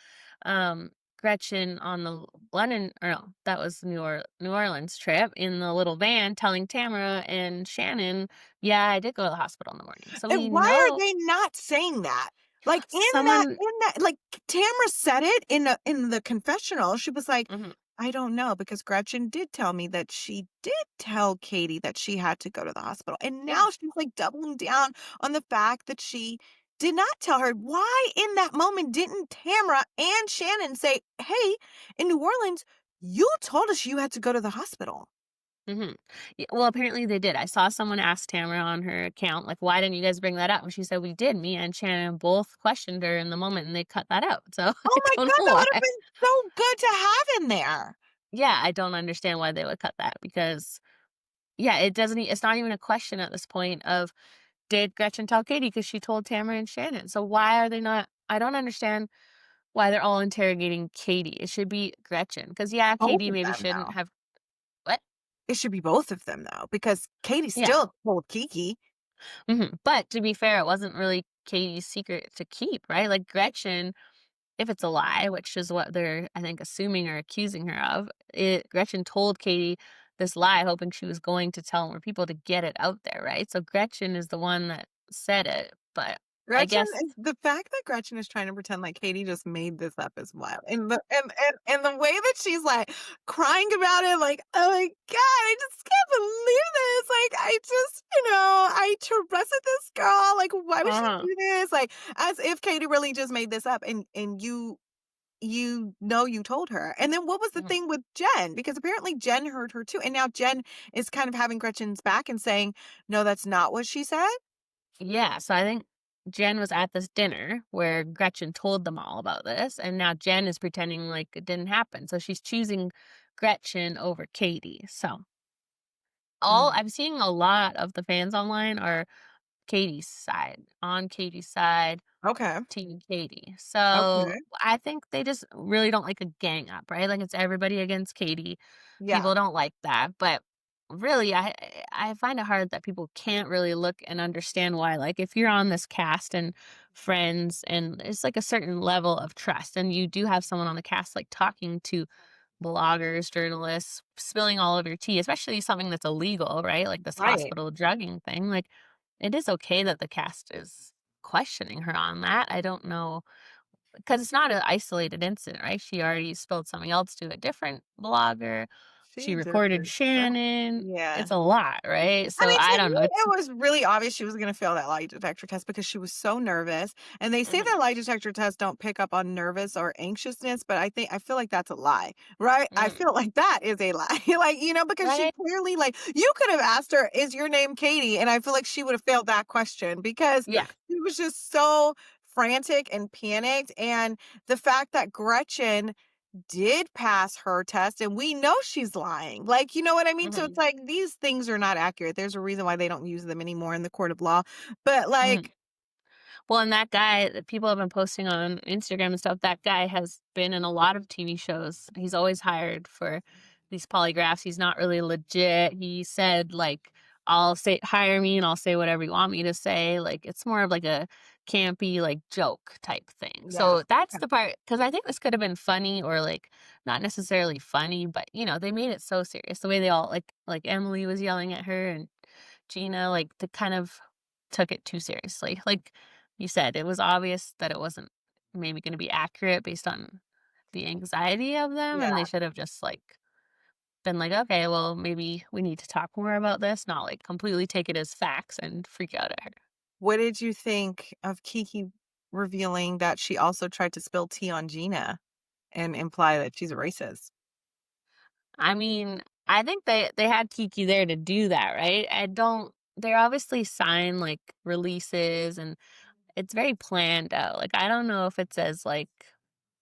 Gretchen on the London or no, that was New Orleans trip in the little van telling Tamara and Shannon, "Yeah, I did go to the hospital in the morning." So we And why are know they not saying that? Like someone in that like Tamara said it in the confessional. She was like, mhm, "I don't know because Gretchen did tell me that she did tell Katie that she had to go to the hospital." And yeah, now she's like doubling down on the fact that she did not tell her. Why in that moment didn't Tamara and Shannon say, "Hey, in New Orleans, you told us you had to go to the hospital." mhm. Well, apparently they did. I saw someone ask Tamara on her account, like, "Why didn't you guys bring that up?" And she said, "We did. Me and Shannon both questioned her in the moment, and they cut that out." So I Oh my don't god, know that why. would have been so good to have in there. Yeah, I don't understand why they would cut that because, yeah, it's not even a question at this point of did Gretchen tell Katie because she told Tamara and Shannon. So why are they not I don't understand why they're all interrogating Katie. It should be Gretchen because yeah, Both Katie of maybe them, shouldn't though. have what? It should be both of them, though, because Katie Yeah. still told Kiki. But to be fair, it wasn't really Katie's secret to keep, right? Like Gretchen, if it's a lie, which is what they're, I think, assuming or accusing her of, Gretchen told Katie this lie, hoping she was going to tell more people to get it out there, right? So Gretchen is the one that said it, but I Gretchen guess, is the fact that Gretchen is trying to pretend like Katie just made this up is wild. And the way that she's, like, crying about it, like, "Oh my god, I just can't believe this, like, I just I trusted this girl, like, why would she uh-huh, do this?" Like, as if Katie really just made this up and you know you told her. And then what was the mhm. thing with Jen? Because apparently Jen heard her too. And now Jen is kind of having Gretchen's back and saying, "No, that's not what she said." Yeah, so I think Jen was at this dinner where Gretchen told them all about this, and now Jen is pretending like it didn't happen. So she's choosing Gretchen over Katie. So all Mm. I'm seeing a lot of the fans online are Katie's side, on Katie's side, Okay. team Katie. So Okay. I think they just really don't like a gang up, right? Like it's everybody against Katie. Yeah. People don't like that, but really I find it hard that people can't really look and understand why. Like if you're on this cast and friends and it's like a certain level of trust and you do have someone on the cast like talking to bloggers, journalists, spilling all of your tea, especially something that's illegal, right? Like this Right. hospital drugging thing. Like it is okay that the cast is questioning her on that. I don't know because it's not an isolated incident, right? She already spilled something else to a different blogger. She just recorded is so Shannon. yeah. It's a lot, right? I So mean, I to don't me, know. It's it was really obvious she was gonna fail that lie detector test because she was so nervous, and they say mhm, that lie detector tests don't pick up on nervous or anxiousness, but I feel like that's a lie, right? I mhm, feel like that is a lie, like, because she right? clearly, like you could have asked her, "Is your name Katie?" And I feel like she would have failed that question because Yeah. she was just so frantic and panicked, and the fact that Gretchen did pass her test and we know she's lying. Like, you know what I mean? So it's Mhm, like these things are not accurate. There's a reason why they don't use them anymore in the court of law. But mhm. like, Well, and that guy that people have been posting on Instagram and stuff, that guy has been in a lot of TV shows. He's always hired for these polygraphs. He's not really legit. He said, like, I'll say, hire me and I'll say whatever you want me to say. Like, it's more of like a campy, like, joke type thing. yeah. So that's Okay. the part, because I think this could have been funny or like not necessarily funny, but they made it so serious. The way they all, like Emily was yelling at her and Gina, like, to kind of took it too seriously. Like, you said, it was obvious that it wasn't maybe gonna be accurate based on the anxiety of them, and Yeah. they should have just, like, been like, "Okay, well, maybe we need to talk more about this," not, like, completely take it as facts and freak out at her. What did you think of Kiki revealing that she also tried to spill tea on Gina and imply that she's a racist? I mean, I think they had Kiki there to do that, right? I don't They obviously sign, like, releases, and it's very planned out. Like, I don't know if it's as, like,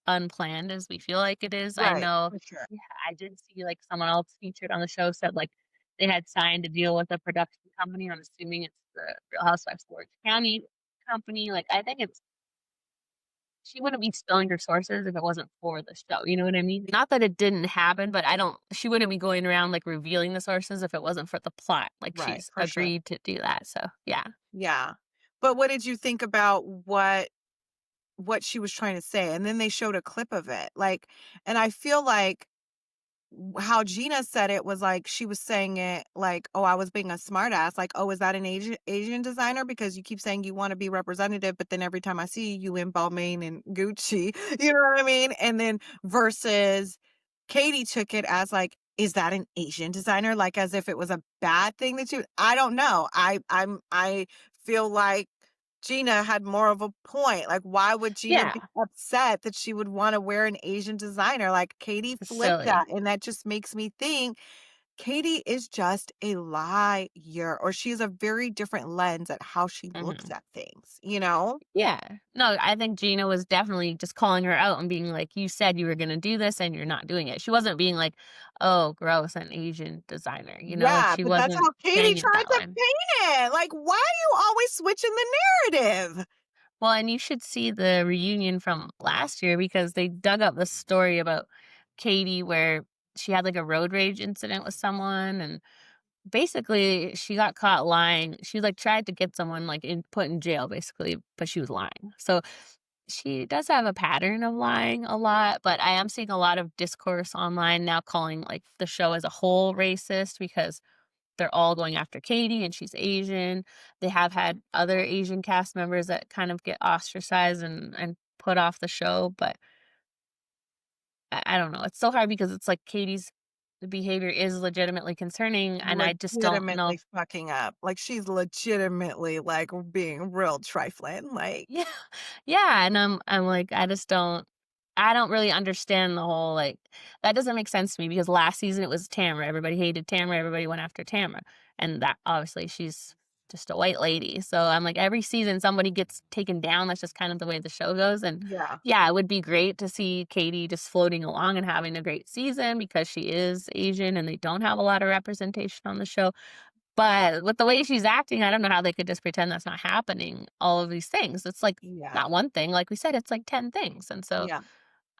unplanned as we feel like it is. I Right. know For sure. yeah, I did see, like, someone else featured on the show said, like, they had signed a deal with a production company. I'm assuming it's the Real Housewives of Orange County company. Like, I think it's she wouldn't be spilling her sources if it wasn't for the show, you know what I mean? Not that it didn't happen, but I don't she wouldn't be going around, like, revealing the sources if it wasn't for the plot. Like, Right. she's For sure. agreed to do that, so, yeah. Yeah. But what did you think about what she was trying to say? And then they showed a clip of it. Like, and I feel like how Gina said it was like she was saying it like, "Oh, I was being a smartass." Like, "Oh, is that an Asian designer? Because you keep saying you want to be representative, but then every time I see you, you in Balmain and Gucci." You know what I mean? And then versus Katie took it as like, "Is that an Asian designer?" Like as if it was a bad thing that you. I don't know. I feel like Gina had more of a point. Like, why would Gina Yeah, be upset that she would wanna wear an Asian designer? Like, Katie it's flipped silly. that, and that just makes me think Katie is just a liar, or she has a very different lens at how she looks Mhm. at things, you know? Yeah. No, I think Gina was definitely just calling her out and being like, "You said you were gonna do this and you're not doing it." She wasn't being like, "Oh, gross, an Asian designer," Yeah, She but that's wasn't how Katie saying it tried that to way. paint it. Like, why are you always switching the narrative? Well, and you should see the reunion from last year because they dug up the story about Katie where she had, like, a road rage incident with someone, and basically, she got caught lying. She, like, tried to get someone, like, put in jail, basically, but she was lying. So she does have a pattern of lying a lot, but I am seeing a lot of discourse online now calling, like, the show as a whole racist because they're all going after Katie and she's Asian. They have had other Asian cast members that kind of get ostracized and put off the show, but I don't know. It's so hard because it's like Katie's behavior is legitimately concerning, and I just don't know. Legitimately fucking up. Like, she's legitimately, like, being real trifling, like Yeah. Yeah, and I'm like, I don't really understand the whole, like that doesn't make sense to me because last season it was Tamra. Everybody hated Tamra, everybody went after Tamra. And that obviously she's just a white lady. So I'm like every season somebody gets taken down. That's just kind of the way the show goes. And yeah. yeah, it would be great to see Katie just floating along and having a great season because she is Asian and they don't have a lot of representation on the show. But with the way she's acting, I don't know how they could just pretend that's not happening, all of these things. It's like Yeah. not one thing, like we said, it's like 10 things, and so, Yeah.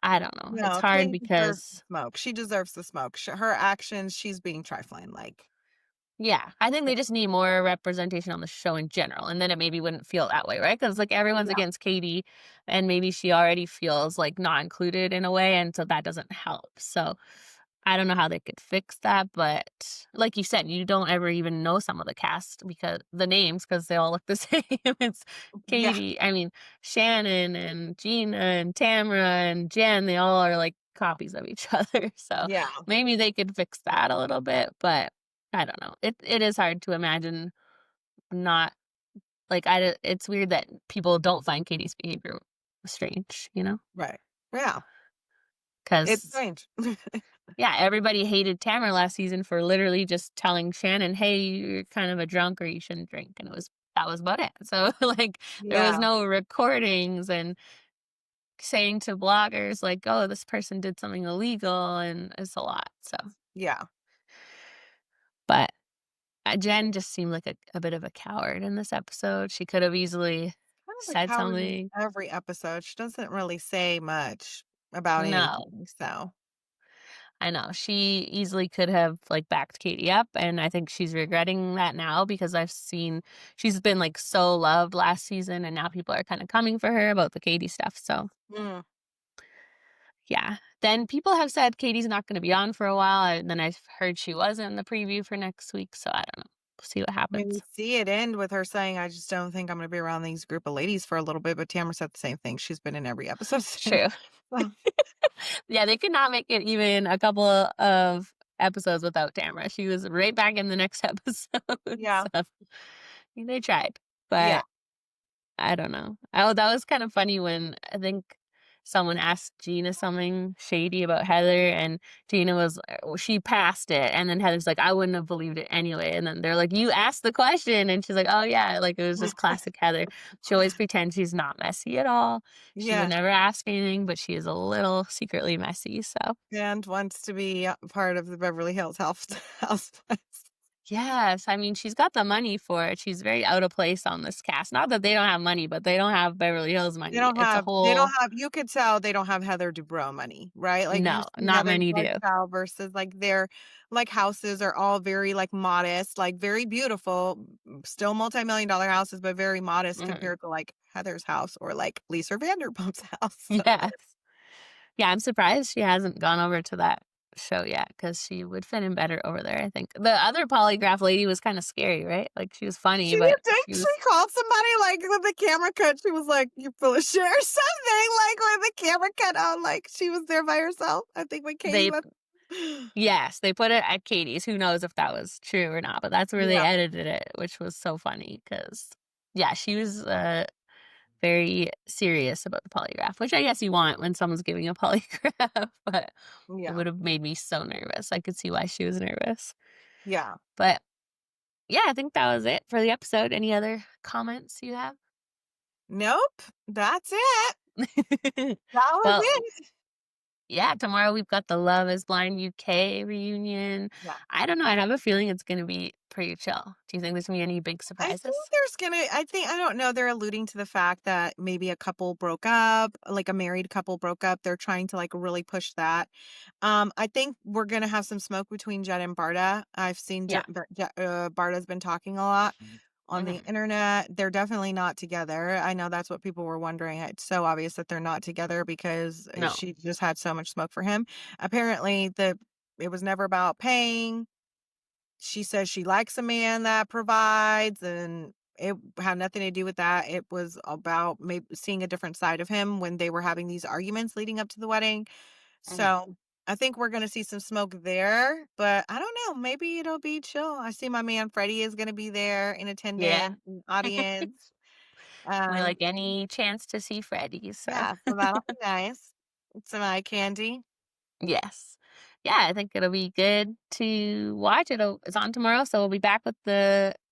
I don't know, it's No, hard Katie deserves the because smoke. She deserves the smoke. Her actions, she's being trifling, like yeah, I think yeah. they just need more representation on the show in general, and then it maybe wouldn't feel that way, right? Because like, everyone's Yeah. against Katie, and maybe she already feels, like, not included in a way, and so that doesn't help, so I don't know how they could fix that, but like you said, you don't ever even know some of the cast because the names because they all look the same. It's Yeah. Katie, I mean, Shannon and Gina and Tamra and Jen, they all are like copies of each other. So Yeah, maybe they could fix that a little bit, but I don't know. It is hard to imagine not like it's weird that people don't find Katie's behavior strange, you know? right. Yeah, it's Because strange. yeah, everybody hated Tamara last season for literally just telling Shannon, "Hey, you're kind of a drunk or you shouldn't drink." And that was about it. So like there was Yeah, no recordings and saying to bloggers like, "Oh, this person did something illegal," and it's a lot. So, yeah. but Jen just seemed like a bit of a coward in this episode. She could have easily Kind of a said coward in something. every episode. She doesn't really say much about No, anything, so I know. She easily could have like backed Katie up, and I think she's regretting that now because I've seen she's been like so loved last season, and now people are kind of coming for her about the Katie stuff. So mm, yeah. Then people have said Katie's not going to be on for a while, and then I've heard she was in the preview for next week. So I don't know. We'll see what I mean, we happens. see it end with her saying, "I just don't think I'm gonna be around these group of ladies for a little bit," but Tamara said the same thing. She's been in every episode since. True. So, Yeah, they could not make it even a couple of episodes without Tamara. She was right back in the next episode. yeah, So they tried, yeah. but I don't know. Oh, that was kind of funny when I think someone asked Gina something shady about Heather, and Gina was she passed it, and then Heather's like, "I wouldn't have believed it anyway." And then they're like, "You asked the question," and she's like, "Oh yeah," like it was just classic Heather. She always pretends she's not messy at all. She would Yes, never ask anything, but she is a little secretly messy. So and wants to be part of the Beverly Hills Housewives. yes, I mean she's got the money for it. She's very out of place on this cast. Not that they don't have money, but they don't have Beverly Hills money. It's a They don't whole have you could tell they don't have Heather Dubrow money, right? Like, you no, see not Heather's many do. lifestyle versus, like, their, like, houses are all very, like, modest, like, very beautiful, still multi-million dollar houses, but very modest Mhm. compared to, like, Heather's house or, like, Lisa Vanderpump's house, so Yes. Yeah, I'm surprised she hasn't gone over to that show yet because she would fit in better over there, I think. The other polygraph lady was kinda scary, right? Like, she was funny, she did but think she she was called somebody, like, with the camera cut, she was like, "You're full of shit," or something, like, with the camera cut out, like, she was there by herself, I think when Katie they left. yes, they put it at Katie's. Who knows if that was true or not, but that's where they Yeah, edited it, which was so funny because yeah, she was, very serious about the polygraph, which I guess you want when someone's giving a polygraph, but it yeah, would have made me so nervous. I could see why she was nervous. yeah. But yeah, I think that was it for the episode. Any other comments you have? Nope, that's it. That was Well, it. yeah, tomorrow we've got the Love is Blind UK reunion. Yeah. I don't know. I have a feeling it's going to be pretty chill. Do you think there's going to be any big I think surprises? I don't know, they're alluding to the fact that maybe a couple broke up, like a married couple broke up. They're trying to like really push that. I think we're gonna have some smoke between Jed and Barta. I've seen Yeah. Barta's been talking a lot on the Hmm. internet. They're definitely not together. I know that's what people were wondering. It's so obvious that they're not together because No. she just had so much smoke for him. Apparently, it was never about paying. She says she likes a man that provides, and it had nothing to do with that. It was about maybe seeing a different side of him when they were having these arguments leading up to the wedding. Hmm. So I think we're gonna see some smoke there, but I don't know. Maybe it'll be chill. I see my man Freddie is gonna be there in Yeah. attendance, in audience. We Um, like any chance to see Freddie. So, yeah, so that'll be nice. Some eye candy. yes. Yeah, I think it'll be good to watch. It's on tomorrow, so we'll be back with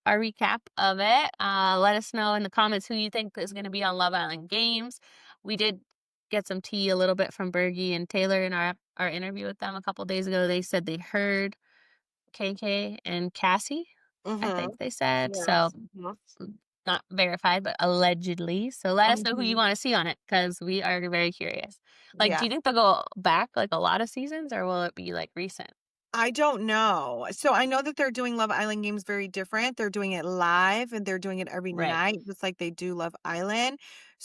our recap of it. Let us know in the comments who you think is going to be on Love Island Games. We did get some tea a little bit from Bergie and Taylor in our interview with them a couple days ago. They said they heard KK and Cassie, I Mm-hmm. think they said. So Yes. Yes. not verified, but allegedly. So let us know who you Mhm. want to see on it because we are very curious. Like, do Yeah. you think they'll go back like a lot of seasons or will it be like recent? I don't know. So I know that they're doing Love Island Games very different. They're doing it live and they're doing it every Right. night, just like they do Love Island.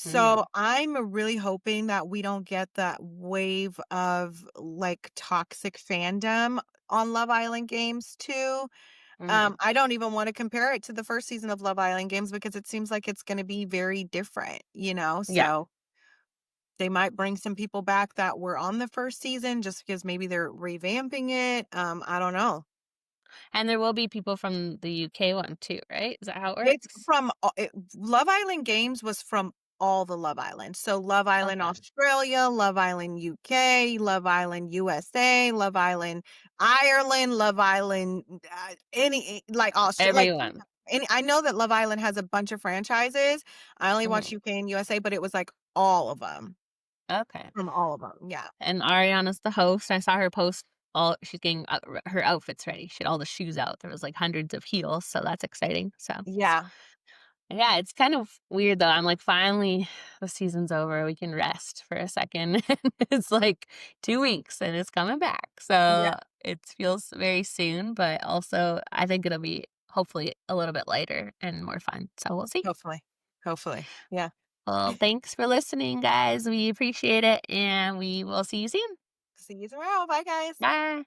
Hmm. So I'm really hoping that we don't get that wave of like toxic fandom on Love Island Games too. Hmm. I don't even want to compare it to the first season of Love Island Games because it seems like it's going to be very different, you know? Yeah. So They might bring some people back that were on the first season just because maybe they're revamping it. I don't know. And there will be people from the UK one too, right? Is that how it It's works? from Love Island Games was from all the Love Islands. So Love Island Okay. Australia, Love Island UK, Love Island USA, Love Island Ireland, Love Island like Australia, like Everyone. any. I know that Love Island has a bunch of franchises. I only watch Mhm. UK and USA, but it was like all of them Okay. from all of them. Yeah. And Ariana's the host. I saw her post all she's getting her outfits ready. She had all the shoes out. There was like hundreds of heels, so that's exciting. So Yeah. yeah, it's kind of weird though. I'm like, finally, the season's over. We can rest for a second. It's like 2 weeks and it's coming back. Yeah. So it feels very soon, but also I think it'll be hopefully a little bit lighter and more fun. So we'll see. Hopefully. Hopefully. Yeah. Well, thanks for listening, guys. We appreciate it, and we will see you soon. See you tomorrow. Bye, guys. Bye.